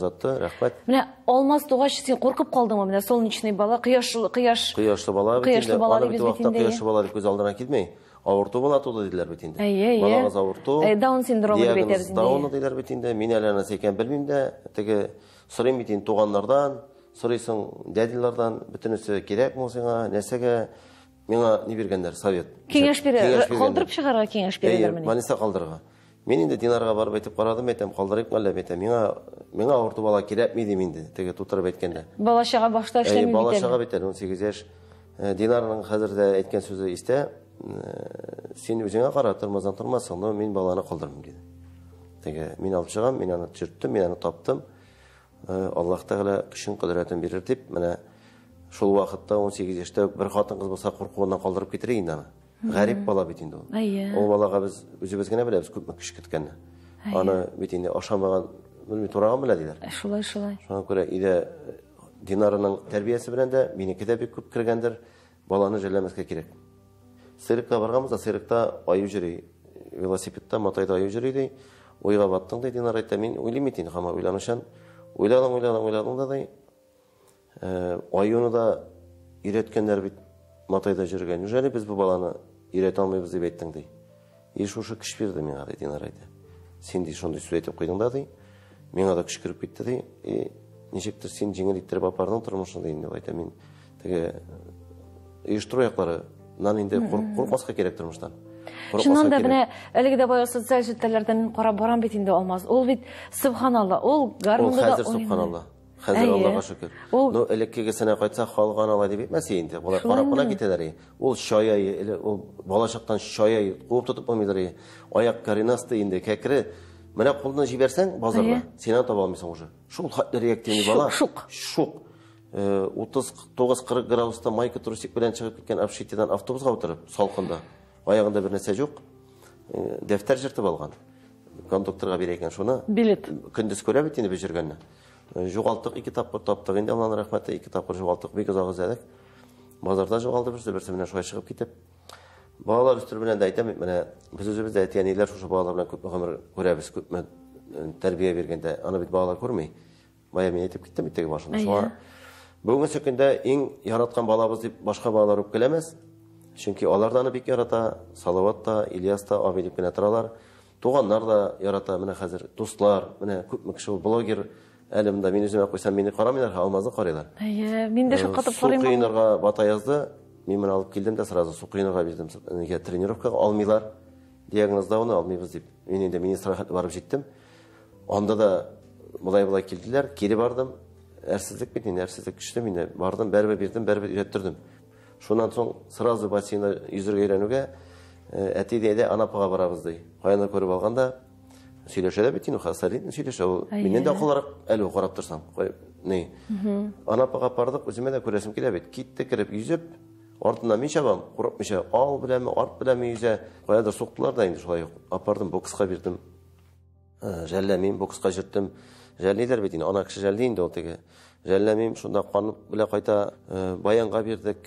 узатты, рәхмәт. Менә алмаз тугач син куркып калдыңмы? Менә солнечный бала, кояшлы бала бит инде. бала Аны дип бит без вакытта бит инде. кояшлы бала дип күз алдына килмәй. Авырту бала туды диләр бит инде. Балагыз авырту. Даун синдромы дип әйтәбез инде. Даун диләр бит инде. Мин әле нәрсә икән белмим дә. Теге сорыйм бит инде туганнардан, сорыйсың дәдиләрдән, бөтенесе кирәкме сиңа, нәрсәгә миңа ни биргәннәр совет. Киңәш бирә, калдырып чыгарга киңәш бирәләр менә. Маниса калдырга. Мин инде Динарга барып әйтеп карадым, әйтәм, калдырыйк мәллә әйтәм. Миңа авырту бала кирәкми дим инде. Теге тутырып әйткәндә. Балачага башта эшләми бит. Балачага бит 18 яшь. Динарның хәзердә әйткән сүзе истә, син үзеңә карап тормаздан тормасың, но мин баланы калдырмыйм диде. Теге мин алып чыгам, мин аны төшерттем, мин аны таптым. Аллаһ Тәгалә көчен, кудрәтен бирер дип, менә шул вакытта 18 яшьтә бер хатын кыз булса куркуыннан калдырып китер инде аны. Гарип бала бит инде ул. Ул балага без үзебез генә беләбез күпме көч киткәнне. Аны бит инде ашамаган, белми тураган белә диләр. Шулай. Шуңа күрә иде Динарның тәрбиясе белән дә минеке дә бик күп кергәндер. Баланы жәлләмәскә кирәк. Сырыкка барганбыз, сырыкта аю йөри, велосипедта матайда аю йөри ди. Уйга баттың ди Динар әйтә, мин уйлыйм итин, хама уйланышан. Уйладың да аюны да өйрәткәннәр бит матайда йөргән. Неужели без бу баланы өйрәтә алмыйбыз дип әйттең ди. Шушы көч бирде миңа ди Динар әйтә. Син ди шундый сүз әйтеп куйдың да ди. Миңа да көч кирип китте ди. Ничектер син җиңел иттереп апардың тормышын ди инде әйтә мин. Теге оештыру яклары нан инде куркмаска кирәк тормыштан. Шуннан да менә әлеге дә бая социаль җитәләрдә мин карап барам бит инде алмаз. Ул бит субханалла, ул гармунда да хәзер субханалла. Хәзер Аллаһка шөкер. Ну элеккеге сенә кайтса халган алай дип әйтмәсә инде. Болар карап кына китәләр. Ул шаяй, ул балачактан шаяй куып тотып алмыйдыр. Аяк каринасты инде кәкре. Менә кулны җибәрсәң базарга, син таба алмыйсың уже. Шул хәтле реактивный бала. Шук. 39-40 градуста майка трусик белән чыгып киткән общитидан автобуска утырып, салкында. Аягында бер нәрсә юк. Дәфтәр җыртып алган. Кондукторга бирә икән шуны. Билет. Көндез күрә бит инде без йөргәнне. Югалтык 2 тапкыр таптык инде, Аллаһның рәхмәте 2 тапкыр югалтык. Бик озак эзләдек. Базарда югалды берсе менә шулай чыгып китеп. Балалар үстер белән дә әйтәм, менә без үзебез дә әтиәниләр шушы балалар белән күп гомер күрәбез, күпме тәрбия биргәндә. Аны бит балалар күрми. Бая мин әйтеп киттем бит теге башында. Шуңа бүгенге көндә иң яраткан балабыз дип башка балалар үпкәләмәс. Чөнки алар да аны бик ярата, Салават та, Ильяс та, Абил дип кенә торалар. Туганнар да ярата, менә хәзер дуслар, менә күпме кеше блогер әлемдә мин үземә куйсам мине карамыйлар, алмазны карыйлар. Мин дә шаккатып карыйм. Сукыйнырга бата язды. Мин менә алып килдем дә сразу Сукыйнырга бирдем. Нигә тренировкага алмыйлар? Диагноздауны алмыйбыз дип. Мин инде министрга барып җиттем. Анда да булай килделәр, кире бардым. Әрсезлек бит инде, әрсезлек көчле мине. Бардым, бәрбер бирдем, бәрбер өйрәттердем. Шуннан соң сразу бассейнда йөзәргә өйрәнүгә әти дә Анапага барабыз ди. Каяны күреп алганда сөйләшә дә бит инде, хәсәлит сөйләшә. Ул миннән дә акыллырак әле карап торсам. Ни? Анапага бардык, үземә дә күрәсем килә бит. Китте кирип йөзеп, артыннан мин чабам, курыкмыйча, ал беләнме, арт беләнме йөзә. Каядыр суктылар да инде шулай. Апардым, бокска бирдем. Жәлләмим, бокска җырттым. Жәллидер бит инде, ана кеше жәлди инде ул теге. Жәлләмим шунда канып белә кайта, баянга бирдек.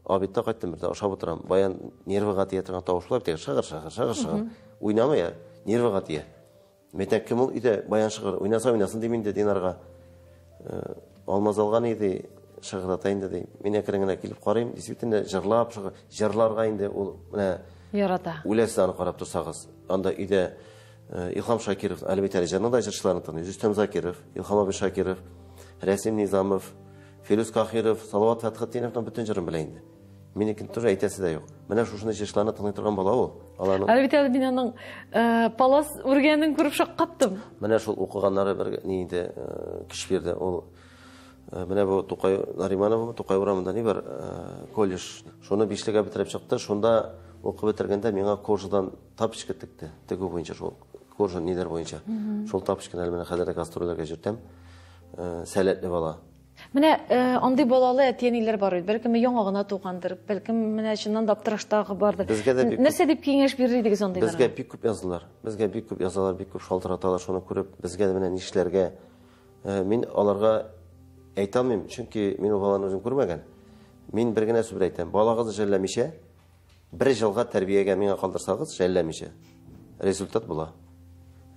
Абитта кайттым бирде, ашап утырам. Баян нервыга тия торган тавышлар теге шыгыр. Уйнамый, нервыга тия. Мәйтәк кем ул иде баян шыгыр, уйнасын димин дә Динарга. Алмаз алган иде, шыгырата инде ди. Мин әкрен килеп карыйм, действительно җырлап, җырларга инде ул менә ярата. Үләсән карап торсагыз, анда иде Илхам Шакиров, әлбәттә җырны да җырчыларны таный. Рөстәм Закиров, Илхам Абый Шакиров, Рәсим Низамов, Фирус Кахиров, Салават Фәтхетдиновның бөтен җырын белә инде. Минекен тоже әйтәсе дә юк. Менә шушындай җырчыларны таный торган бала ул. Әлбәттә мин аның палас үргәнен күреп шаккаттым. Менә шул укыганнары бер ни инде көч бирде. Ул менә бу Тукай Нариманов, Тукай урамында ни бар колледж. Шуны 5-легә бетереп чыкты. Шунда укып бетергәндә миңа кожадан тапочка текте. Тегү буенча шул кожа нидер буенча. Шул тапочканы менә хәзер гастрольләргә җиртәм. Сәләтле бала. Менә андый балалы әтиәниләр бар иде. Бәлкем яңа гына тугандыр. Бәлкем менә чыннан да аптыраштагы бардыр. Нәрсә дип киңәш бирер идегез андыйларга? Безгә бик күп язылар. Бик күп шалтыраталар шуны күреп, безгә менә нишләргә. Мин аларга әйтә алмыйм, чөнки мин ул баланы үзем күрмәгән. Мин бер генә сүз әйтәм. Балагызны жәлләмичә, 1 елга тәрбиягә миңа калдырсагыз, жәлләмичә. Результат була.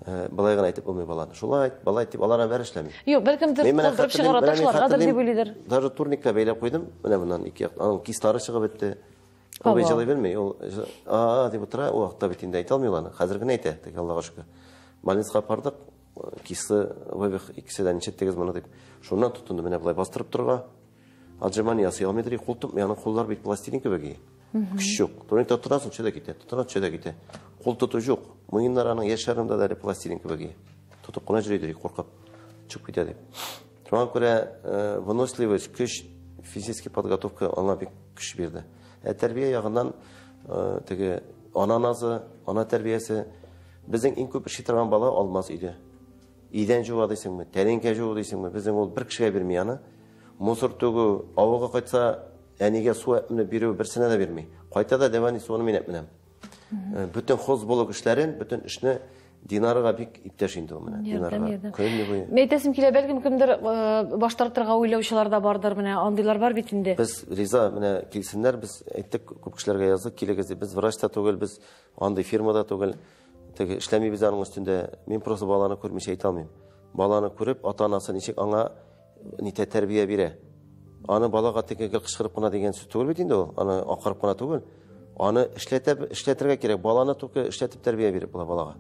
Былай гына әйтеп булмый баланы. Шулай, балай дип аларга бәр эшләми. Юк, бәлкем калдырып чыгара ташларгадыр дип уйлыйдыр. Даже турникка бәйләп куйдым. Менә моннан ике як, аның кистары чыгып бетте. Ул җылый белми, ул дип утыра, у вакытта бит инде әйтә алмый ул аны. Хәзер генә әйтә, тик Аллага шөкер. Больницага бардык, кисы вебех икесе дә ничә тегез моны дип. Шуннан тотынды, менә булай бастырып торга. Алҗыман ясый алмыйдыр, култып, яны куллар бит пластилин кебек. Көч юк. Турникта торасың, чөдә китә, тотына чөдә китә. Кул тоту юк. Муеннар аның яшәрендә дә пластилин кебек. Тотып кына җөридер, куркып чыгып китә дип. Шуңа күрә выносливость, көч, физический подготовка аңа бик көч бирде. Тәрбия ягыннан теге ана назы, ана тәрбиясе безнең иң күп эшли торган бала алмаз өйдә. Өйдән җуа дисеңме, тәренкә җуа дисеңме, безнең ул бер кешегә бирми аны. Мусор түгү, авыга кайтса, әнигә су әпне бирү берсенә дә бирми. Кайта да дәвани суны мин әпменәм. Бүтән хоз булык эшләрен, бүтән эшне Динарга бик иптәш инде ул менә. Динарга. Көнне буе. Мәйтәсем килә, бәлкем кемдер баштартырга уйлаучылар да бардыр, менә андыйлар бар бит инде. Без риза, менә килсеннәр, без әйттек, күп кешеләргә яздык, килегез дип. Без врачта түгел, без андый фирмада түгел. Теге эшләмибез аның өстендә. Мин просто баланы күрмичә әйтә алмыйм. Баланы күреп, ата-анасы ничек аңа нитә тәрбия бирә. Аны балага тегегә кычкырып кына дигән сүз түгел бит инде ул. Аны акырып кына түгел. Аны эшләтергә кирәк. Баланы түгел эшләтеп тәрбия биреп була балага.